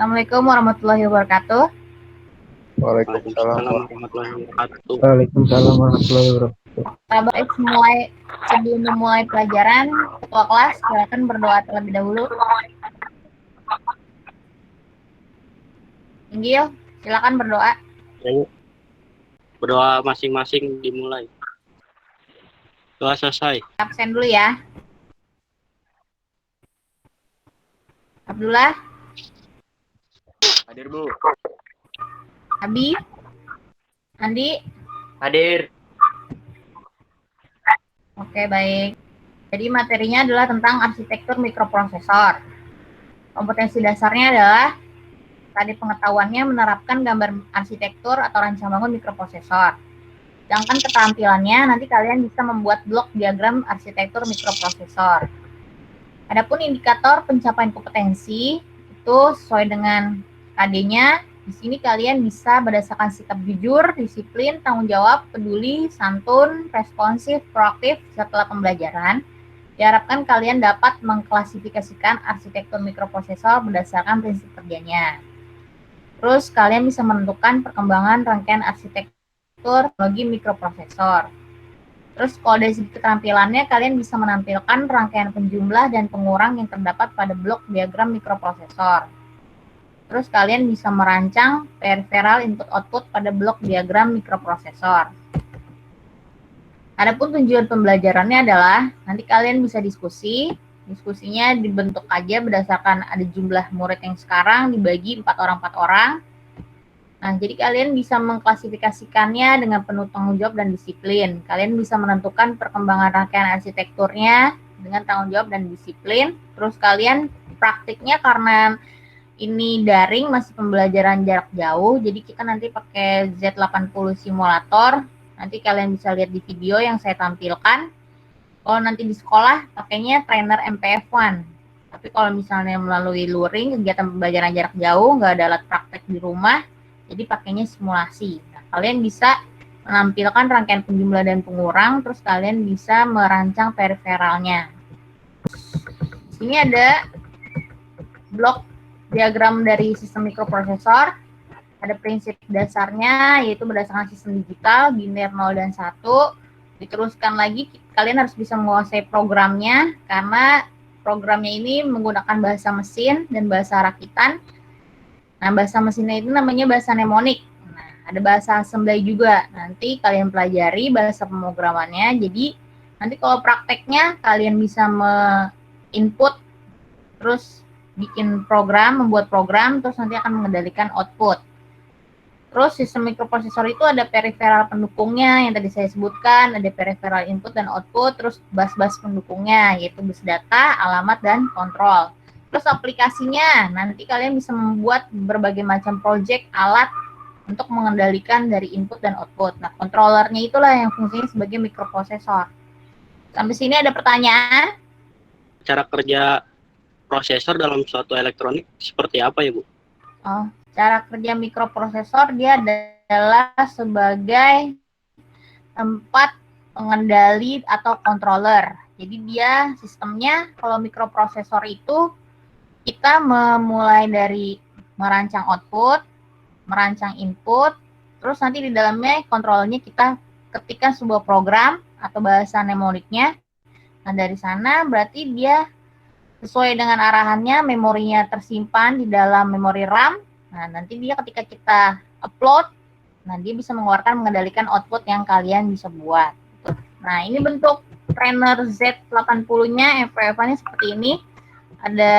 Assalamualaikum warahmatullahi wabarakatuh. Waalaikumsalam warahmatullahi wabarakatuh. Waalaikumsalam warahmatullahi wabarakatuh. Baik, sebelum memulai pelajaran, ketua kelas silakan berdoa terlebih dahulu. Inggil, silakan berdoa. Ayo, berdoa masing-masing dimulai. Doa selesai. Absen dulu ya. Abdullah, Hadir, Bu. Abi, Andi. Hadir. Oke, baik. Jadi materinya adalah tentang arsitektur mikroprosesor. Kompetensi dasarnya adalah tadi pengetahuannya menerapkan gambar arsitektur atau rancang bangun mikroprosesor. Sedangkan keterampilannya nanti kalian bisa membuat blok diagram arsitektur mikroprosesor. Adapun indikator pencapaian kompetensi itu sesuai dengan KD-nya. Di sini kalian bisa berdasarkan sikap jujur, disiplin, tanggung jawab, peduli, santun, responsif, proaktif setelah pembelajaran. Diharapkan kalian dapat mengklasifikasikan arsitektur mikroprosesor berdasarkan prinsip kerjanya. Terus kalian bisa menentukan perkembangan rangkaian arsitektur teknologi mikroprosesor. Terus kalau dari segi keterampilannya, kalian bisa menampilkan rangkaian penjumlah dan pengurang yang terdapat pada blok diagram mikroprosesor. Terus kalian bisa merancang peripheral input-output pada blok diagram mikroprosesor. Adapun tujuan pembelajarannya adalah nanti kalian bisa diskusi. Diskusinya dibentuk aja berdasarkan ada jumlah murid yang sekarang dibagi 4 orang. Nah, jadi kalian bisa mengklasifikasikannya dengan penuh tanggung jawab dan disiplin. Kalian bisa menentukan perkembangan rangkaian arsitekturnya dengan tanggung jawab dan disiplin. Terus kalian praktiknya karena ini daring, masih pembelajaran jarak jauh, jadi kita nanti pakai Z80 simulator. Nanti kalian bisa lihat di video yang saya tampilkan. Kalau nanti di sekolah pakainya trainer MPF1. Tapi kalau misalnya melalui luring, kegiatan pembelajaran jarak jauh, nggak ada alat praktek di rumah, jadi pakainya simulasi. Nah, kalian bisa menampilkan rangkaian penjumlah dan pengurang, terus kalian bisa merancang peripheralnya. Ini ada blok diagram dari sistem mikroprosesor. Ada prinsip dasarnya, yaitu berdasarkan sistem digital, biner 0 dan 1. Diteruskan lagi, kalian harus bisa menguasai programnya, karena programnya ini menggunakan bahasa mesin dan bahasa rakitan. Nah, bahasa mesinnya itu namanya bahasa mnemonik. Nah, ada bahasa assembly juga. Nanti kalian pelajari bahasa pemrogramannya. Jadi, nanti kalau prakteknya kalian bisa input, terus bikin program, membuat program, terus nanti akan mengendalikan output. Terus sistem mikroprosesor itu ada peripheral pendukungnya yang tadi saya sebutkan, ada peripheral input dan output, terus bus-bus pendukungnya, yaitu bus data, alamat, dan kontrol. Terus aplikasinya, nanti kalian bisa membuat berbagai macam project alat untuk mengendalikan dari input dan output. Nah, controllernya itulah yang fungsinya sebagai mikroprosesor. Sampai sini ada pertanyaan? Cara kerja prosesor dalam suatu elektronik seperti apa ya, Bu? Oh, cara kerja mikroprosesor dia adalah sebagai tempat pengendali atau controller. Jadi dia sistemnya, kalau mikroprosesor itu kita memulai dari merancang output, merancang input, terus nanti di dalamnya kontrolnya kita ketikkan sebuah program atau bahasa mnemoniknya. Nah, dari sana berarti dia sesuai dengan arahannya, memorinya tersimpan di dalam memori RAM. Nah, nanti dia ketika kita upload, nah dia bisa mengendalikan output yang kalian bisa buat. Nah, ini bentuk trainer Z80-nya, FPF-nya seperti ini. Ada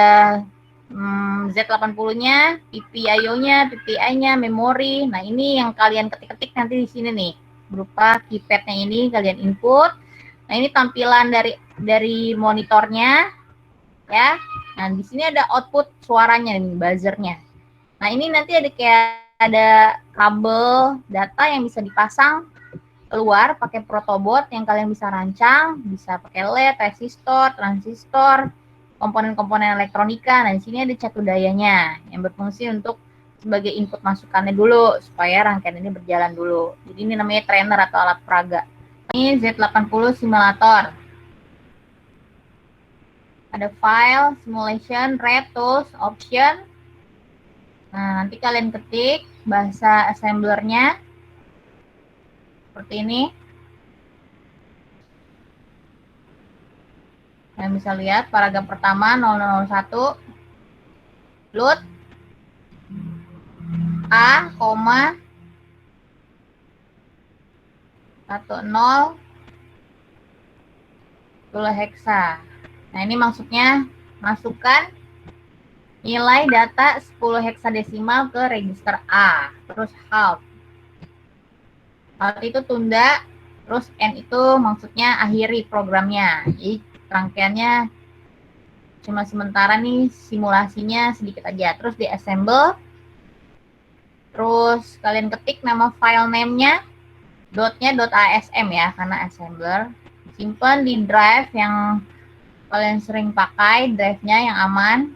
Z80-nya, PPIO-nya, PPI-nya, memori. Nah, ini yang kalian ketik-ketik nanti di sini nih. Berupa keypad-nya ini kalian input. Nah, ini tampilan dari monitornya. Ya, nah di sini ada output suaranya nih, buzzernya. Nah ini nanti ada kabel data yang bisa dipasang keluar pakai protobot yang kalian bisa rancang, bisa pakai LED, resistor, transistor, komponen-komponen elektronika. Nah di sini ada catu dayanya yang berfungsi untuk sebagai input masukannya dulu supaya rangkaian ini berjalan dulu. Jadi ini namanya trainer atau alat peraga. Ini Z80 simulator. Ada file, simulation, red, tools, option. nanti kalian ketik bahasa assemblernya seperti ini. Kalian bisa lihat paragraf pertama 0001 load A, 10 heksa. Nah, ini maksudnya masukkan nilai data 10 heksadesimal ke register A. Terus halt. Halt itu tunda, terus end itu maksudnya akhiri programnya. Jadi rangkaiannya cuma sementara nih, simulasinya sedikit aja. Terus di assemble. Terus kalian ketik nama file name-nya, dotnya .asm ya, karena assembler. Simpan di drive yang kalian sering pakai, drive-nya yang aman.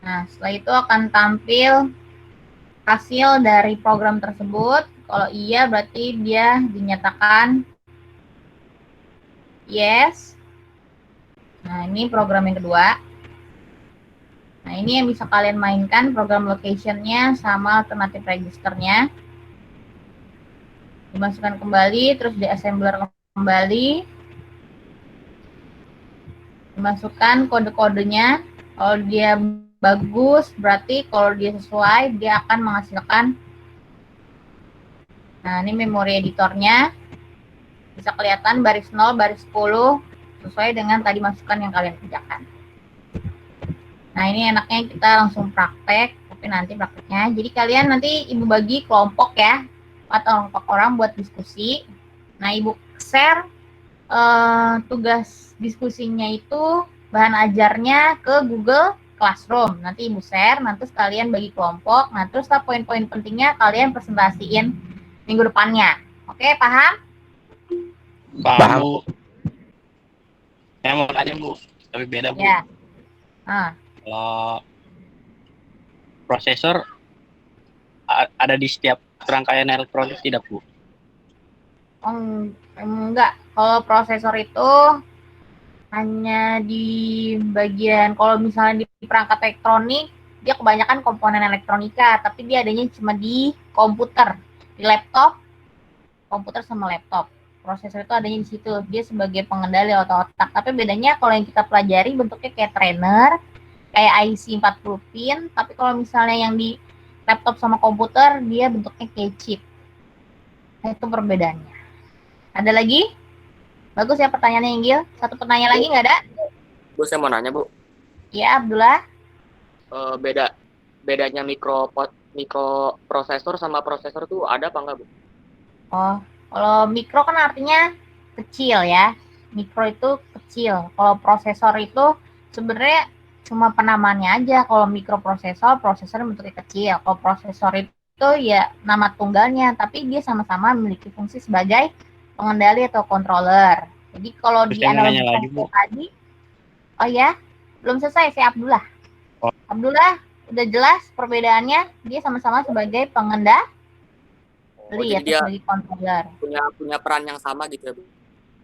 Nah, setelah itu akan tampil hasil dari program tersebut. Kalau iya, berarti dia dinyatakan yes. Nah, ini program yang kedua. Nah, ini yang bisa kalian mainkan, program location-nya sama alternatif registernya. Dimasukkan kembali, terus di assembler kembali. Dimasukkan kode-kodenya. Kalau dia bagus, berarti kalau dia sesuai, dia akan menghasilkan. Nah, ini memori editornya. Bisa kelihatan baris 0, baris 10, sesuai dengan tadi masukan yang kalian kerjakan. Nah, ini enaknya kita langsung praktek, tapi nanti prakteknya. Jadi kalian nanti ibu bagi kelompok ya, atau kelompok orang buat diskusi. Nah, ibu share tugas diskusinya itu bahan ajarnya ke Google Classroom. Nanti ibu share, nanti sekalian bagi kelompok. Nah, terus poin-poin pentingnya kalian presentasiin minggu depannya. Oke, paham? Paham, Bu. Saya mau tanya, Bu, tapi beda, Bu. Ya. Kalau prosesor ada di setiap rangkaian elektronik tidak, Bu? Enggak. Kalau prosesor itu hanya di bagian, kalau misalnya di perangkat elektronik, dia kebanyakan komponen elektronika, tapi dia adanya cuma di komputer, di laptop, komputer sama laptop. Prosesor itu adanya di situ, dia sebagai pengendali otak-otak. Tapi bedanya kalau yang kita pelajari bentuknya kayak trainer, kayak IC 40 pin, tapi kalau misalnya yang di laptop sama komputer, dia bentuknya kayak chip. Nah, itu perbedaannya. Ada lagi? Bagus ya pertanyaannya, Inggil. Satu pertanyaan lagi nggak ada? Bu, saya mau nanya, Bu. Ya, Abdullah. Bedanya mikroprosesor sama prosesor tuh ada apa enggak, Bu? Oh, kalau mikro kan artinya kecil ya. Mikro itu kecil. Kalau prosesor itu sebenarnya cuma penamaannya aja. Kalau mikroprosesor, prosesor bentuknya kecil. Kalau prosesor itu ya nama tunggalnya, tapi dia sama-sama memiliki fungsi sebagai pengendali atau controller. Jadi kalau di analogikan tadi, oh ya, belum selesai saya Abdullah. Oh. Abdullah, udah jelas perbedaannya, dia sama-sama sebagai pengendali atau sebagai controller. Punya peran yang sama gitu ya, Bu?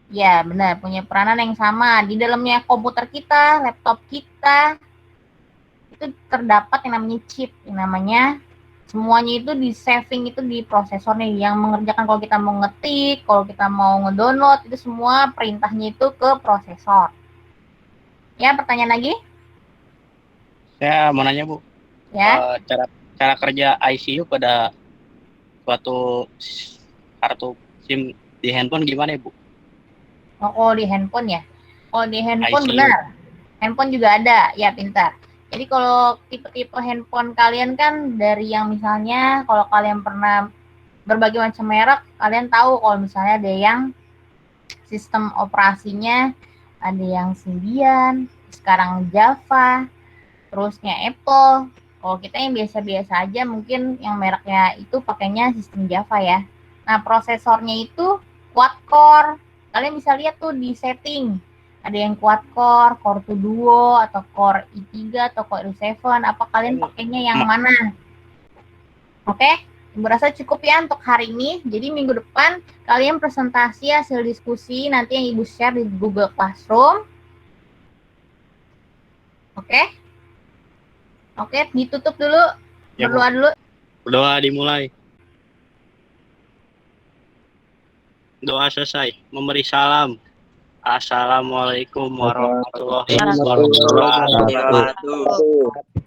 Ya, benar, punya peranan yang sama. Di dalamnya komputer kita, laptop kita, itu terdapat yang namanya chip, yang namanya semuanya itu di saving itu di prosesornya yang mengerjakan. Kalau kita mau ngetik, kalau kita mau ngedownload, itu semua perintahnya itu ke prosesor. Ya, pertanyaan lagi? Saya mau nanya, Bu. Ya. Cara kerja ICU pada suatu kartu SIM di handphone gimana ya, Bu? Oh, di handphone ya? Oh, di handphone ICU. benar. Handphone juga ada, ya pintar. Jadi kalau tipe-tipe handphone kalian kan dari yang misalnya kalau kalian pernah berbagai macam merek, kalian tahu kalau misalnya ada yang sistem operasinya ada yang Symbian, sekarang Java, terusnya Apple. Kalau kita yang biasa-biasa aja mungkin yang mereknya itu pakainya sistem Java ya. Nah, prosesornya itu quad-core. Kalian bisa lihat tuh di setting. Ada yang quad-core, Core 2 Duo, atau Core i3, atau Core i7. Apa kalian pakainya yang mana? Oke, Ibu rasa cukup ya untuk hari ini. Jadi minggu depan kalian presentasi hasil diskusi nanti yang Ibu share di Google Classroom. Oke? Oke, ditutup dulu. Ya, Bu. Berdoa dulu. Doa dimulai. Doa selesai. Memberi salam. Assalamualaikum warahmatullahi wabarakatuh. Warahmatullahi wabarakatuh.